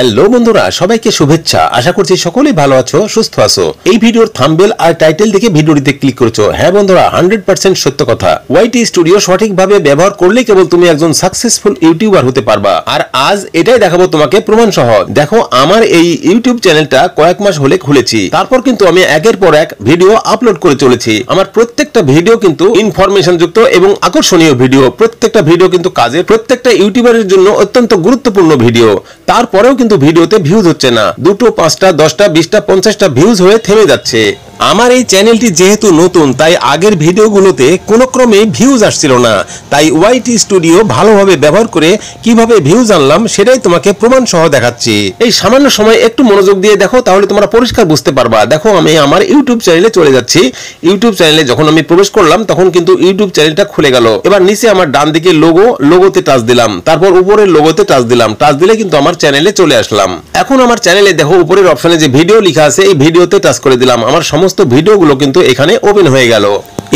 Hello বন্ধুরা, সবাইকে শুভেচ্ছা। আশা করছি সকলেই ভালো আছো, সুস্থ আছো। এই ভিডিওর থাম্বনেল আর টাইটেল দেখে ভিডিওটিতে ক্লিক করেছো। হ্যাঁ বন্ধুরা, 100% সত্য কথা। ওয়াইটি স্টুডিও সঠিকভাবে ব্যবহার করলে কেবল তুমি একজন সাকসেসফুল ইউটিউবার হতে পারবা। আর আজ এটাই দেখাবো তোমাকে প্রমাণ সহ। দেখো, আমার এই ইউটিউব চ্যানেলটা কয়েক মাস হলে খুলেছি, তারপর কিন্তু আমি একের পর এক ভিডিও আপলোড করে চলেছি। আমার প্রত্যেকটা ভিডিও কিন্তু ইনফরমেশন যুক্ত এবং আকর্ষণীয় ভিডিও। প্রত্যেকটা ভিডিও কিন্তু কাজের, প্রত্যেকটা ইউটিউবারের জন্য অত্যন্ত গুরুত্বপূর্ণ ভিডিও। তারপরেও কিন্তু ভিডিওতে ভিউজ হচ্ছে না। 2, 5, 10, 20, 50টা ভিউজ হয়ে থেমে যাচ্ছে। আমার এই চ্যানেলটি যেহেতু নতুন, তাই আগের ভিডিওগুলোতে কোনো ক্রমে ভিউজ আসছিল না। তাই ওয়াইটি স্টুডিও ভালোভাবে ব্যবহার করে কিভাবে ভিউজ আনলাম সেটাই তোমাকে প্রমাণ সহ দেখাচ্ছি। এই সামান্য সময় একটু মনোযোগ দিয়ে দেখো, তাহলে তোমরা পরিষ্কার বুঝতে পারবা। দেখো, আমি আমার ইউটিউব চ্যানেলে চলে যাচ্ছি। ইউটিউব চ্যানেলে যখন আমি প্রবেশ করলাম, তখন কিন্তু ইউটিউব চ্যানেলটা খুলে গেল। এবার নিচে আমার ডান দিকে লোগোতে টাচ দিলাম, তারপর উপরের লোগোতে টাচ দিলাম। টাচ দিলে কিন্তু আমার চ্যানেলে চলে আসলাম। এখন আমার চ্যানেলে দেখো, উপরের অপশনে যে ভিডিও লেখা আছে, এই ভিডিওতে টাচ করে দিলাম। আমার সমস্ত ভিডিওগুলো কিন্তু এখানে ওপেন হয়ে গেল।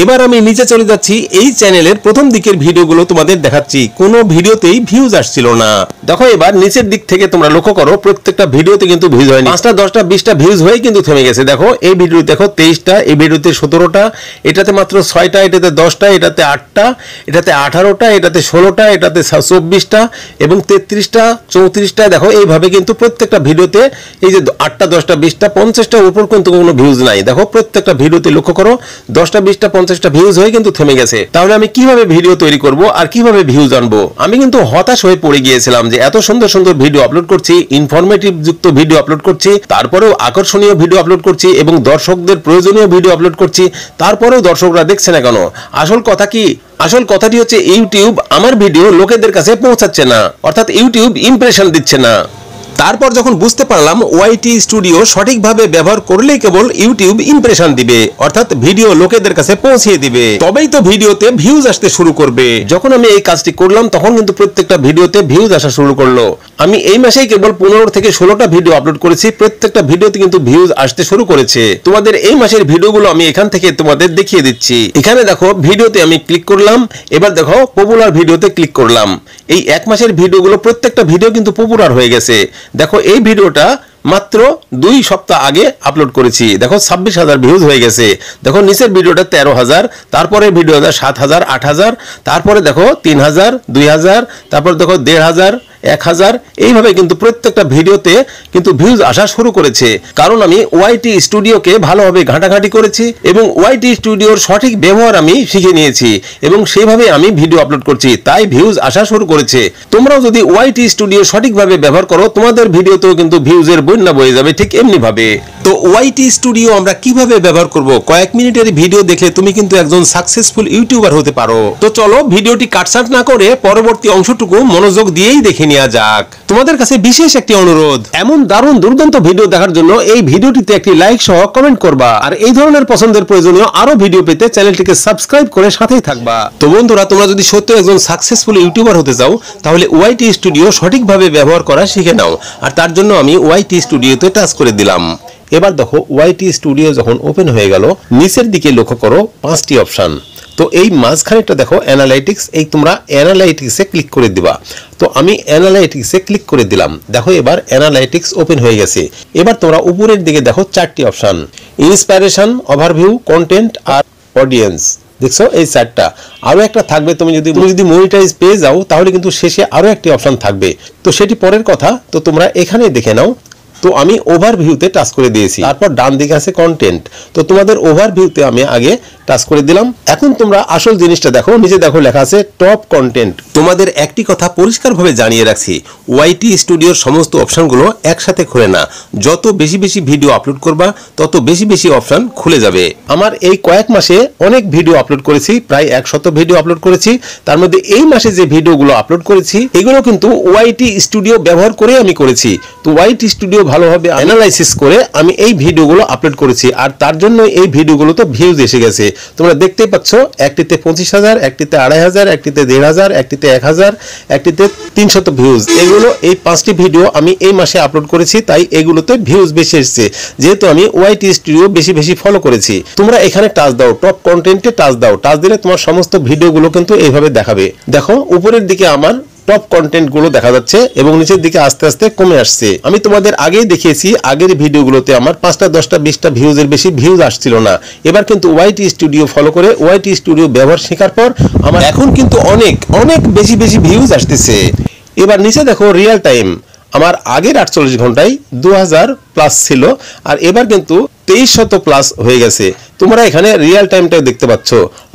এবার আমি নিচে চলে যাচ্ছি। এই চ্যানেলের প্রথম দিকের ভিডিওগুলো তোমাদের দেখাচ্ছি। কোনো ভিডিওতেই ভিউজ আসছিল না। দেখো, এবার নিচের দিক থেকে তোমরা লক্ষ্য করো, প্রত্যেকটা ভিডিওতে কিন্তু ভিউজ হয়নি। 5টা, 10টা, 20টা ভিউজ হয়ে কিন্তু থেমে গেছে। দেখো, এই ভিডিও দেখো 23টা, এই ভিডিওতে 17টা, এটাতে মাত্র 6টা, এটাতে 10টা, এটাতে 8টা, এটাতে 18টা, এটাতে 16টা, এটাতে 24টা এবং 33টা, 34টা। দেখো, এইভাবে কিন্তু প্রত্যেকটা ভিডিওতে এই যে 8টা, 10টা, 20টা, 50টার উপর কিন্তু কোনো ভিউজ নাই। দেখো, প্রত্যেকটা ভিডিওতে লক্ষ্য করো 10টা, 20টা, 50টা ভিউজ হয়ে কিন্তু থেমে গেছে। তাহলে আমি কিভাবে ভিডিও তৈরি করব আর কিভাবে ভিউজ আনবো? আমি কিন্তু হতাশ হয়ে পড়ে গিয়েছিলাম যে এত সুন্দর সুন্দর ভিডিও আপলোড করছি, ইনফরমেটিভ যুক্ত ভিডিও আপলোড করছি, তারপরেও আকর্ষণীয় ভিডিও আপলোড করছি এবং দর্শকদের প্রয়োজনীয় ভিডিও আপলোড করছি, তারপরেও দর্শকরা দেখছে না কেন? আসল কথা কি? আসল কথাটি হচ্ছে, ইউটিউব আমার ভিডিও লোকেদের কাছে পৌঁছাচ্ছে না, অর্থাৎ ইউটিউব ইমপ্রেশন দিচ্ছে না। তারপর যখন বুঝতে পারলাম ওয়াইটি স্টুডিও সঠিকভাবে ব্যবহার করলে কেবল ইউটিউব ইমপ্রেশন দিবে, অর্থাৎ ভিডিও লোকেদের কাছে পৌঁছে দিবে, তবেই তো ভিডিওতে ভিউজ আসতে শুরু করবে। যখন আমি এই কাজটি করলাম, তখন কিন্তু প্রত্যেকটা ভিডিওতে ভিউজ আসা শুরু করলো। আমি এই মাসেই কেবল 15 থেকে 16টা ভিডিও আপলোড করেছি। প্রত্যেকটা ভিডিওতে কিন্তু ভিউজ আসতে শুরু করেছে। তোমাদের এই মাসের ভিডিওগুলো আমি এখান থেকে তোমাদের দেখিয়ে দিচ্ছি। এখানে দেখো, ভিডিওতে আমি ক্লিক করলাম। এবার দেখো, পপুলার ভিডিওতে ক্লিক করলাম। এই এক মাসের ভিডিওগুলো প্রত্যেকটা ভিডিও কিন্তু পপুলার হয়ে গেছে। দেখো, এই ভিডিওটা মাত্র 2 সপ্তাহ আগে আপলোড করেছি। দেখো, 26,000 ভিউজ হয়ে গেছে। দেখো, নিচের ভিডিওটা 13,000, তারপরে ভিডিওটা 7,000, 8,000, তারপরে দেখো 3,000, 2,000, তারপর দেখো 1,500, 1,000। এইভাবে কিন্তু প্রত্যেকটা ভিডিওতে কিন্তু ভিউজ আসা শুরু করেছে। কারণ আমি ওয়াইটি স্টুডিওকে ভালোভাবে ঘাটাঘাটি করেছি এবং ওয়াইটি স্টুডিওর সঠিক ব্যবহার আমি শিখে নিয়েছি এবং সেইভাবে আমি ভিডিও আপলোড করছি, তাই ভিউজ আসা শুরু করেছে। তোমরাও যদি ওয়াইটি স্টুডিও সঠিকভাবে ব্যবহার করো, তোমাদের ভিডিওতেও কিন্তু ভিউজের বন্যা বয়ে যাবে ঠিক এমনি ভাবে। তো ওয়াইটি স্টুডিও আমরা কিভাবে ব্যবহার করব? কয়েক মিনিটের ভিডিও দেখলে তুমি কিন্তু একজন সাকসেসফুল ইউটিউবার হতে পারো। তো চলো, ভিডিওটি কাটছাঁট না করে পরবর্তী অংশটুকু মনোযোগ দিয়েই দেখে নেওয়া যাক। তোমাদের কাছে বিশেষ একটি অনুরোধ, এমন দারুণ দুর্দান্ত ভিডিও দেখার জন্য এই ভিডিওটিতে একটি লাইক সহ কমেন্ট করবা। আর এই ধরনের পছন্দের প্রয়োজনীয় আরো ভিডিও পেতে চ্যানেলটিকে সাবস্ক্রাইব করে সাথেই থাকবা। তো বন্ধুরা, তোমরা যদি সত্যি একজন সাকসেসফুল ইউটিউবার হতে চাও, তাহলে ওয়াইটি স্টুডিও সঠিকভাবে ব্যবহার করা শিখে নাও। আর তার জন্য আমি ওয়াইটি স্টুডিওতে টাচ করে দিলাম। এবার দেখো, ওয়াইটি স্টুডিও যখন ওপেন হয়ে গেল, নিচের দিকে লক্ষ্য করো 5টি অপশন। তো এই মাঝখানেটা দেখো অ্যানালাইটিক্স, এই তোমরা অ্যানালাইটিক্সে ক্লিক করে দিবা। তো আমি অ্যানালাইটিক্সে ক্লিক করে দিলাম। দেখো, এবার অ্যানালাইটিক্স ওপেন হয়ে গেছে। এবার তোমরা উপরের দিকে দেখো 4টি অপশন, ইন্সপিরেশন, ওভারভিউ, কন্টেন্ট আর অডিয়েন্স। দেখছো, এই 4টা। আরো একটা থাকবে, তুমি যদি মনিটাইজ পেয়ে যাও, তাহলে কিন্তু শেষে আরো একটি অপশন থাকবে। তো সেটি পরের কথা, তো তোমরা এখানে দেখে নাও। তো আমি ওভারভিউতে টাচ করে দিয়েছি। তারপর ডান দিকে আছে কন্টেন্ট। তো তোমাদের ওভারভিউতে আমি আগে টাচ করে দিলাম। এখন তোমরা আসল জিনিসটা দেখো, নিচে দেখো লেখা আছে টপ কন্টেন্ট। তোমাদের একটি কথা পরিষ্কারভাবে জানিয়ে রাখছি, ওয়াইটি স্টুডিওর সমস্ত অপশনগুলো একসাথে খুলে না। যত বেশি বেশি ভিডিও আপলোড করবা, তত বেশি বেশি অপশন খুলে যাবে। আমার এই কয়েক মাসে অনেক ভিডিও আপলোড করেছি, প্রায় 100 ভিডিও আপলোড করেছি। তার মধ্যে এই মাসে যে ভিডিওগুলো আপলোড করেছি, এগুলো কিন্তু ওয়াইটি স্টুডিও ব্যবহার করে আমি করেছি। তো ওয়াইটি স্টুডিও ভালোভাবে অ্যানালাইসিস করে আমি এই ভিডিওগুলো আপলোড করেছি, আর তার জন্য এই ভিডিওগুলোতে ভিউজ এসে গেছে। তোমরা দেখতেই পাচ্ছ, একটিতে 25,000, একটিতে 2,500, একটিতে 1,500, একটিতে 1,000, একটিতে 300 ভিউজ। এগুলো এই 5টি ভিডিও আমি এই মাসে আপলোড করেছি, তাই এগুলোতে ভিউজ বেশি এসেছে, যেহেতু আমি ওয়াইটি স্টুডিও বেশি বেশি ফলো করেছি। তোমরা এখানে টাচ দাও, টপ কন্টেন্টে টাচ দাও। টাচ দিলে তোমার সমস্ত ভিডিওগুলো কিন্তু এইভাবে দেখাবে। দেখো, উপরের দিকে আমার টপ কন্টেন্ট গুলো দেখা যাচ্ছে এবং নিচের দিকে আস্তে আস্তে কমে আসছে। আমি তোমাদের আগেই দেখিয়েছি আগের ভিডিওগুলোতে আমার 5টা 10টা 20টা ভিউজের বেশি ভিউজ আসছিল না। এবার কিন্তু ওয়াইটি স্টুডিও ফলো করে ওয়াইটি স্টুডিও ব্যবহার শেখার পর আমার এখন কিন্তু অনেক অনেক বেশি বেশি ভিউজ আসতেছে। এবার নিচে দেখো রিয়েল টাইম, আমার আগের 48 ঘন্টায় 2000 প্লাস ছিল আর এবার কিন্তু 2300 প্লাস হয়ে গেছে। তোমরা এখানে রিয়েল টাইমটাও দেখতে পাচ্ছ।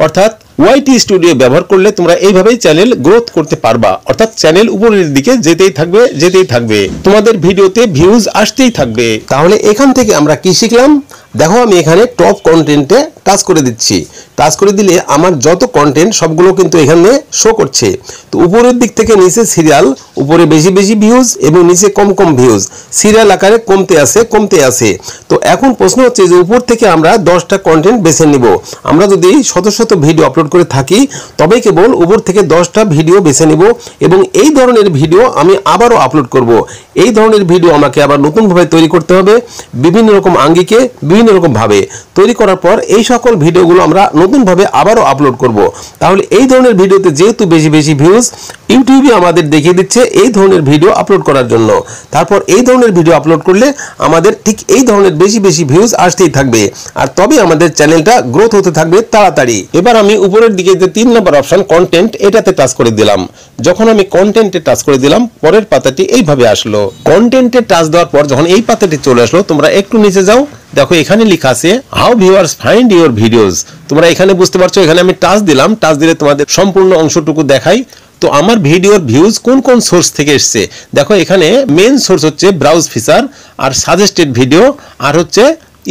অর্থাৎ ওয়াইটি স্টুডিও ব্যবহার করলে তোমরা এইভাবেই চ্যানেল গ্রোথ করতে পারবা। অর্থাৎ চ্যানেল উপরের দিকে যেতেই থাকবে, তোমাদের ভিডিওতে ভিউজ আসতেই থাকবে। তাহলে এখান থেকে আমরা কি শিখলাম? দেখো আমি এখানে টপ কন্টেন্টে টাচ করে দিচ্ছি। টাচ করে দিলে আমার যত কন্টেন্ট সবগুলো কিন্তু এখানে শো করছে। তো উপরের দিক থেকে নিচে সিরিয়াল, উপরে বেশি বেশি ভিউজ এবং নিচে কম কম ভিউজ, সিরিয়াল আকারে কমতে আছে। তো এখন প্রশ্ন হচ্ছে যে উপর থেকে আমরা 10টা কন্টেন্ট বেছে নিব। আমরা যদি শত শত ভিডিও আপলোড করে থাকি তবে কেবল উপর থেকে 10টা ভিডিও বেছে নিব এবং এই ধরনের ভিডিও আমি আবারও আপলোড করব। এই ধরনের ভিডিও আমাকে আবার নতুনভাবে তৈরি করতে হবে, বিভিন্ন রকম আঙ্গিকে বিভিন্ন রকম ভাবে তৈরি করার পর এই সকল ভিডিওগুলো আমরা নতুনভাবে আবারও আপলোড করব। তাহলে এই ধরনের ভিডিওতে যেহেতু বেশি বেশি ভিউজ, ইউটিউবে আমাদের দেখিয়ে দিচ্ছে এই ধরনের ভিডিও আপলোড করার জন্য। তারপর এই ধরনের ভিডিও আপলোড করলে আমাদের ঠিক এই ধরনের বেশি বেশি ভিউজ আসতেই থাকবে আর তবে আমাদের চ্যানেলটা গ্রোথ হতে থাকবে তাড়াতাড়ি। এবার আমি উপরের দিকে যে 3 নম্বর অপশন কন্টেন্ট, এটাতে টাচ করে দিলাম। যখন আমি কন্টেন্টে টাচ করে দিলাম পরের পাতাটি এইভাবে আসলো। কন্টেন্টে টাচ দেওয়ার পর যখন এই পাতাটি চলে আসলো তোমরা একটু নিচে যাও, দেখো এখানে লেখা আছে how viewers find your videos. তোমরা এখানে বুঝতে পারছো, এখানে আমি টাচ দিলাম, টাচ দিলে তোমাদের সম্পূর্ণ অংশটুকু দেখাই। তো আমার ভিডিওর ভিউজ কোন কোন সোর্স থেকে এসছে দেখো। এখানে মেইন সোর্স হচ্ছে ব্রাউজ ফিচার আর সাজেস্টেড ভিডিও আর হচ্ছে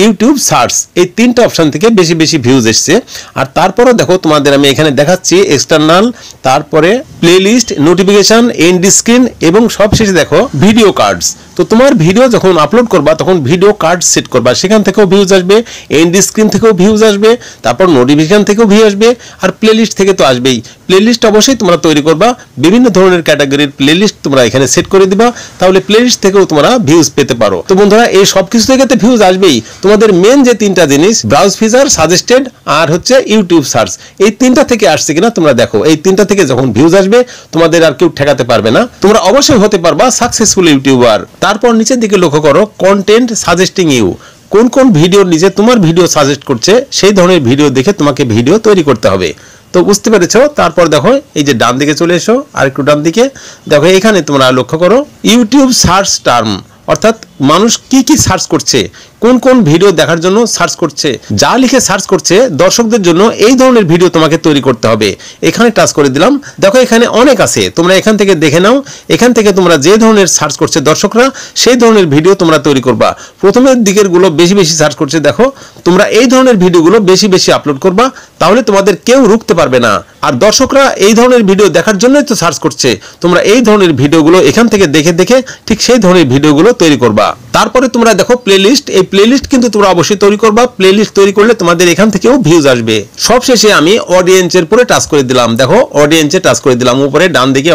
ইউটিউব সার্চ, এই 3টা অপশন থেকে বেশি বেশি ভিউজ এসছে। আর তারপরও দেখো তোমাদের আমি এখানে দেখাচ্ছি এক্সটার্নাল, তারপরে প্লেলিস্ট, নোটিফিকেশন, এন্ড স্ক্রিন এবং সবশেষে দেখো ভিডিও কার্ডস। তো তোমার ভিডিও যখন আপলোড করবা তখন ভিডিও কার্ড সেট করবা, সেখান থেকেও ভিউজ আসবে, এন্ড স্ক্রিন থেকেও ভিউজ আসবে, তারপর নোটিফিকেশন থেকেও ভিউ আসবে আর প্লেলিস্ট থেকে তো আসবেই। প্লেলিস্ট অবশ্যই তোমরা তৈরি করবা, বিভিন্ন ধরনের ক্যাটাগরির প্লেলিস্ট তোমরা এখানে সেট করে দিবা, তাহলে প্লেলিস্ট থেকেও তোমরা ভিউজ পেতে পারো। তো বন্ধুরা এই সবকিছু থেকে তো ভিউজ আসবেই। তোমাদের মেন যে 3টা জিনিস ব্রাউজ ফিচার, সাজেস্টেড আর হচ্ছে ইউটিউব সার্চ, এই 3টা থেকে আসছে কিনা তোমরা দেখো। এই 3টা থেকে যখন ভিউজ আসবে তোমাদের আর কেউ ঠেকাতে পারবে না, তোমরা অবশ্যই হতে পারবা সাকসেসফুল ইউটিউবার। তারপর নিচের দিকে লক্ষ্য করো কন্টেন্ট সাজেস্টিং ইউ, কোন কোন ভিডিওর নিচে তোমার ভিডিও সাজেস্ট করছে সেই ধরনের ভিডিও দেখে তোমাকে ভিডিও তৈরি করতে হবে। তো বুঝতে পেরেছো? তারপর দেখো এই যে ডান দিকে চলে এসো, আর একটু ডান দিকে দেখো এখানে তোমরা লক্ষ্য করো ইউটিউব সার্চ টার্ম, অর্থাৎ মানুষ কি কি সার্চ করছে, কোন কোন ভিডিও দেখার জন্য সার্চ করছে, যা লিখে সার্চ করছে দর্শকদের জন্য এই ধরনের ভিডিও তোমাকে তৈরি করতে হবে। এখানে টাচ করে দিলাম, দেখো এখানে অনেক আছে, তোমরা এখান থেকে দেখে নাও। এখান থেকে তোমরা যে ধরনের সার্চ করছে দর্শকরা সেই ধরনের ভিডিও তোমরা তৈরি করবা। প্রথমের দিকের গুলো বেশি বেশি সার্চ করছে, দেখো তোমরা এই ধরনের ভিডিওগুলো বেশি বেশি আপলোড করবা, তাহলে তোমাদের কেউ রুখতে পারবে না। আর দর্শকরা এই ধরনের ভিডিও দেখার জন্যই তো সার্চ করছে, তোমরা এই ধরনের ভিডিওগুলো এখান থেকে দেখে দেখে ঠিক সেই ধরনের ভিডিওগুলো তৈরি করবা। তারপরে তোমরা দেখো প্লেলিস্ট, এই প্লেলিস্ট কিন্তু তোমরা অবশ্যই তৈরি করবা। প্লেলিস্ট তৈরি করলে তোমাদের এখান থেকেও ভিউজ আসবে। সবশেষে আমি অডিয়েন্সের উপরে টাচ করে দিলাম, দেখো অডিয়েন্সে টাচ করে দিলাম, উপরে ডান দিকে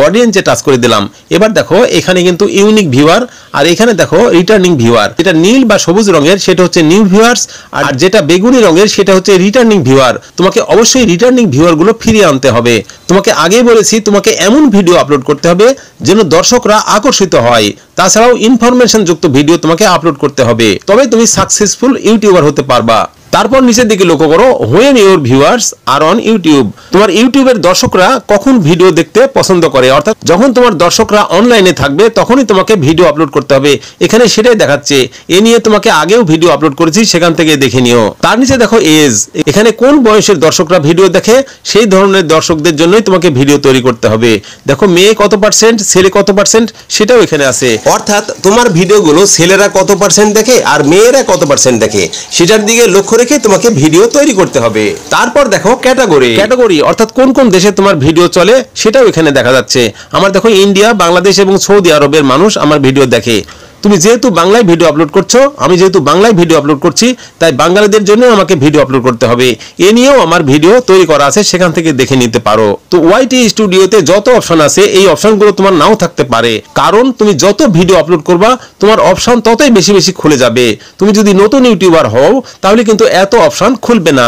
অডিয়েন্সে টাচ করে দিলাম। এবার দেখো এখানে কিন্তু ইউনিক ভিউয়ার আর এখানে দেখো রিটার্নিং ভিউয়ার। যেটা নীল বা সবুজ রঙের সেটা হচ্ছে নিউ ভিউয়ার্স আর যেটা বেগুনি রঙের সেটা হচ্ছে রিটার্নিং ভিউয়ার। তোমাকে অবশ্যই রিটার্নিং ভিউয়ার গুলো ফিরিয়ে আনতে হবে। তোমাকে আগেই বলেছি তোমাকে এমন ভিডিও আপলোড করতে হবে যেন দর্শকরা আকর্ষিত হয়। তাছাড়াও ইনফরমেশন যুক্ত ভিডিও তোমাকে আপলোড করতে হবে, তবে তুমি সাকসেসফুল ইউটিউবার হতে পারবা। তারপর নিচের দিকে লক্ষ্য করো when your viewers are on YouTube, তোমার ইউটিউবের দর্শকরা কখন ভিডিও দেখতে পছন্দ করে, অর্থাৎ যখন তোমার দর্শকরা অনলাইনে থাকবে তখনই তোমাকে ভিডিও আপলোড করতে হবে। এখানে সেটাই দেখাচ্ছে, এ নিয়ে তোমাকে আগেও ভিডিও আপলোড করেছি, সেখান থেকে দেখে নিও। তার নিচে দেখো এজ, এখানে কোন বয়সের দর্শকরা ভিডিও দেখে সেই ধরনের দর্শকদের জন্যই তোমাকে ভিডিও তৈরি করতে হবে। দেখো মেয়ে কত পার্সেন্ট, ছেলে কত পার্সেন্ট সেটাও এখানে আছে, অর্থাৎ তোমার ভিডিওগুলো ছেলেরা কত পার্সেন্ট দেখে আর মেয়েরা কত পার্সেন্ট দেখে সেটার দিকে লক্ষ্য রেখে তোমাকে ভিডিও তৈরি করতে হবে। তারপর দেখো ক্যাটাগরি, অর্থাৎ কোন কোন দেশে তোমার ভিডিও চলে সেটাও এখানে দেখা যাচ্ছে। আমার দেখো ইন্ডিয়া, বাংলাদেশ এবং সৌদি আরবের মানুষ আমার ভিডিও দেখে। তুমি যেহেতু বাংলায় ভিডিও আপলোড করছো, আমি যেহেতু বাংলায় ভিডিও আপলোড করছি, তাই বাঙালিদের জন্য আমাকে ভিডিও আপলোড করতে হবে। এ নিয়েও আমার ভিডিও তৈরি করা আছে, সেখান থেকে দেখে নিতে পারো। তো ওয়াইটি স্টুডিওতে যত অপশন আছে এই অপশনগুলো তোমার নাও থাকতে পারে, কারণ তুমি যত ভিডিও আপলোড করবা তোমার অপশন ততই বেশি বেশি খুলে যাবে। তুমি যদি নতুন ইউটিউবার হও তাহলে কিন্তু এত অপশন খুলবে না।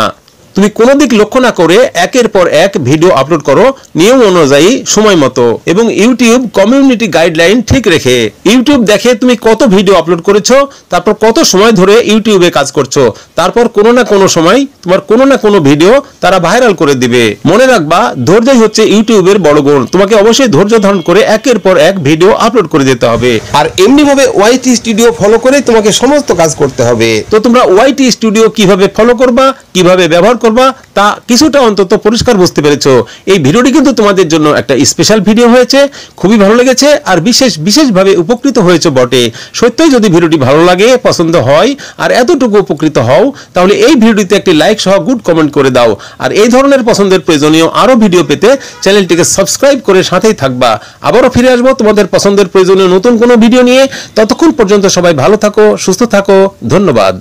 তুমি কোনো দিক লক্ষ্য না করে একের পর এক ভিডিও আপলোড করো নিয়ম অনুযায়ী সময় মতো এবং ইউটিউব কমিউনিটি গাইডলাইন ঠিক রেখে। ইউটিউব দেখে তুমি কত ভিডিও আপলোড করেছো, তারপর কত সময় ধরে ইউটিউবে কাজ করছো, তারপর কোনো না কোনো সময় তোমার কোনো না কোনো ভিডিও তারা ভাইরাল করে দিবে। মনে রাখবা, ধৈর্যই হচ্ছে ইউটিউবের বড় গুণ। তোমাকে অবশ্যই ধৈর্য ধারণ করে একের পর এক ভিডিও আপলোড করে যেতে হবে। আর এমনি ভাবে ওয়াইটি স্টুডিও ফলো করে তোমাকে সমস্ত কাজ করতে হবে। তো তোমরা ওয়াইটি স্টুডিও কিভাবে ফলো করবা, কিভাবে ব্যবহার করবা তা কিছুটা অন্তত পরিষ্কার বুঝতে পেরেছো। এই ভিডিওটি কিন্তু তোমাদের জন্য একটা স্পেশাল ভিডিও হয়েছে, খুবই ভালো লেগেছে আর বিশেষভাবে উপকৃত হয়েছে বটে। সত্যিই যদি ভিডিওটি ভালো লাগে, পছন্দ হয় আর এতটুকু উপকৃত হও, তাহলে এই ভিডিওটিতে একটি লাইক সহ গুড কমেন্ট করে দাও। আর এই ধরনের পছন্দের প্রয়োজনীয় আরো ভিডিও পেতে চ্যানেলটিকে সাবস্ক্রাইব করে সাথেই থাকবা। আবারও ফিরে আসবো তোমাদের পছন্দের প্রয়োজনীয় নতুন কোনো ভিডিও নিয়ে। ততক্ষণ পর্যন্ত সবাই ভালো থাকো, সুস্থ থাকো। ধন্যবাদ।